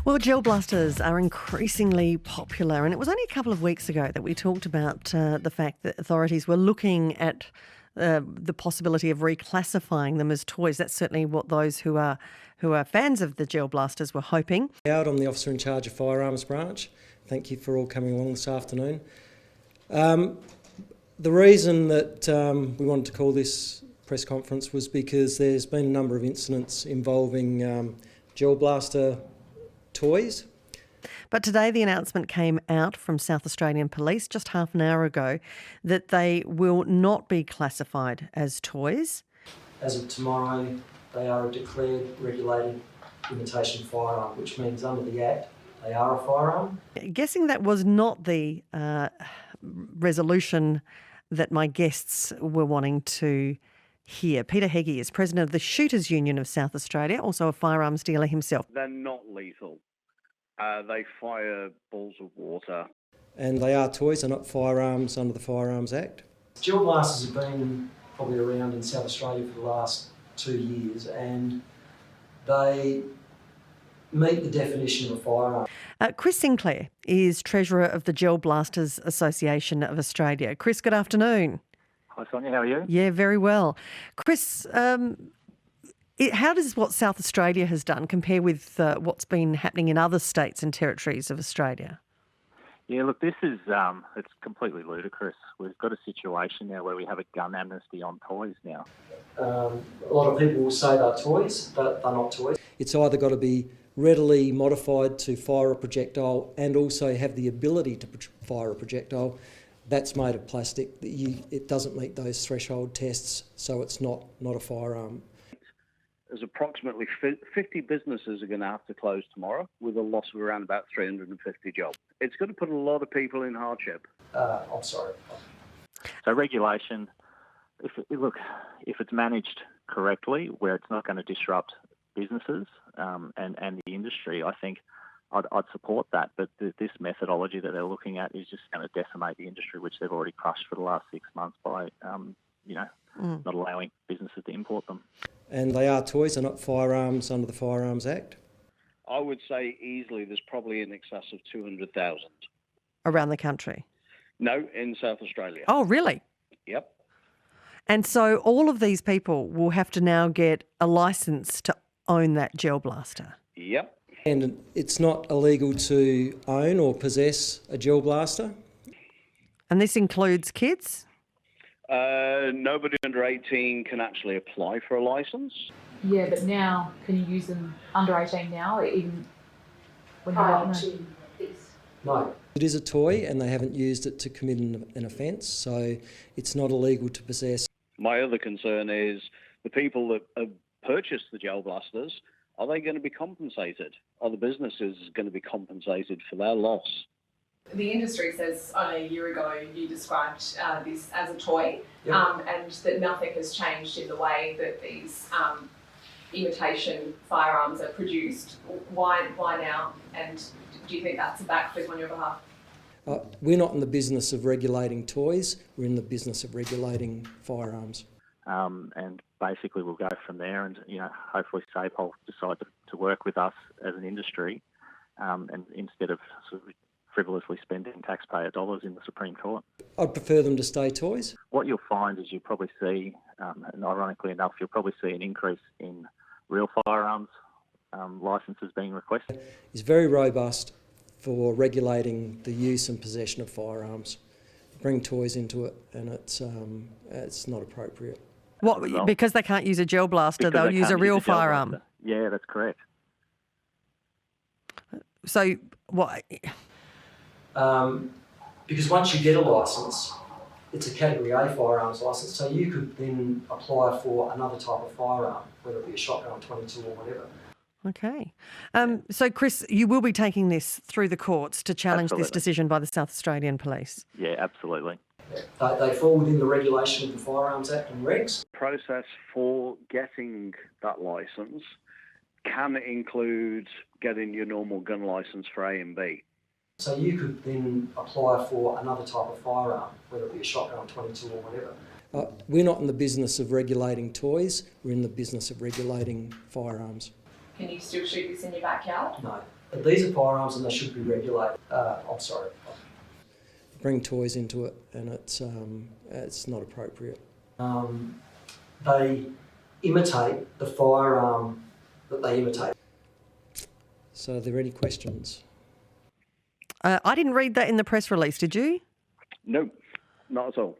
Well, gel blasters are increasingly popular, and it was only a couple of weeks ago that we talked about the fact that authorities were looking at the possibility of reclassifying them as toys. That's certainly what those who are fans of the gel blasters were hoping. I'm the officer in charge of Firearms Branch. Thank you for all coming along this afternoon. The reason that we wanted to call this press conference was because there's been a number of incidents involving gel blaster toys. But today the announcement came out from South Australian Police just half an hour ago that they will not be classified as toys. As of tomorrow, they are a declared regulated imitation firearm, which means under the Act they are a firearm. Guessing that was not the resolution that my guests were wanting to hear. Peter Heggie is president of the Shooters Union of South Australia, also a firearms dealer himself. They're not lethal. They fire balls of water. And they are toys, they're not firearms under the Firearms Act. Gel blasters have been probably around in South Australia for the last 2 years, and they meet the definition of a firearm. Chris Sinclair is treasurer of the Gel Blasters Association of Australia. Chris, good afternoon. Hi Sonia, how are you? Yeah, very well. Chris, how does what South Australia has done compare with what's been happening in other states and territories of Australia? Yeah, look, this is it's completely ludicrous. We've got a situation now where we have a gun amnesty on toys now. A lot of people will say they're toys, but they're not toys. It's either got to be readily modified to fire a projectile and also have the ability to fire a projectile. That's made of plastic. It doesn't meet those threshold tests, so it's not a firearm. There's approximately 50 businesses are going to have to close tomorrow with a loss of around about 350 jobs. It's going to put a lot of people in hardship. I'm sorry. So regulation, if it's managed correctly, where it's not going to disrupt businesses and the industry, I think I'd support that. But this methodology that they're looking at is just going to decimate the industry, which they've already crushed for the last 6 months by, not allowing businesses to import them. And they are toys, they're not firearms under the Firearms Act. I would say easily there's probably in excess of 200,000. Around the country? No, in South Australia. Oh, really? Yep. And so all of these people will have to now get a licence to own that gel blaster? Yep. And it's not illegal to own or possess a gel blaster. And this includes kids? Nobody under 18 can actually apply for a licence. Yeah, but now, can you use them under 18 now, even when you're No. It is a toy and they haven't used it to commit an offence, so it's not illegal to possess. My other concern is the people that have purchased the gel blasters, are they going to be compensated? Are the businesses going to be compensated for their loss? The industry says only a year ago you described this as a toy, Yep. and that nothing has changed in the way that these imitation firearms are produced. Why now? And do you think that's a backflip on your behalf? We're not in the business of regulating toys, we're in the business of regulating firearms. And basically we'll go from there and, hopefully SAPOL decide to work with us as an industry and instead of sort of frivolously spending taxpayer dollars in the Supreme Court. I'd prefer them to stay toys. What you'll find is you'll probably see, and ironically enough, you'll probably see an increase in real firearms licences being requested. It's very robust for regulating the use and possession of firearms. Bring toys into it and it's not appropriate. What? Because they can't use a gel blaster, they'll use a real firearm? Blaster. Yeah, that's correct. So what? Because once you get a licence, it's a Category A firearms licence, so you could then apply for another type of firearm, whether it be a shotgun, 22 or whatever. Okay. So, Chris, you will be taking this through the courts to challenge Absolutely. this decision by the South Australian Police? Yeah, absolutely. They fall within the regulation of the Firearms Act and regs. The process for getting that licence can include getting your normal gun licence for A and B. So you could then apply for another type of firearm, whether it be a shotgun, 22 or whatever. We're not in the business of regulating toys, we're in the business of regulating firearms. Can you still shoot this in your backyard? No. But these are firearms and they should be regulated. I'm sorry. Bring toys into it and it's not appropriate. They imitate the firearm that they imitate. So are there any questions? I didn't read that in the press release, did you? No, not at all.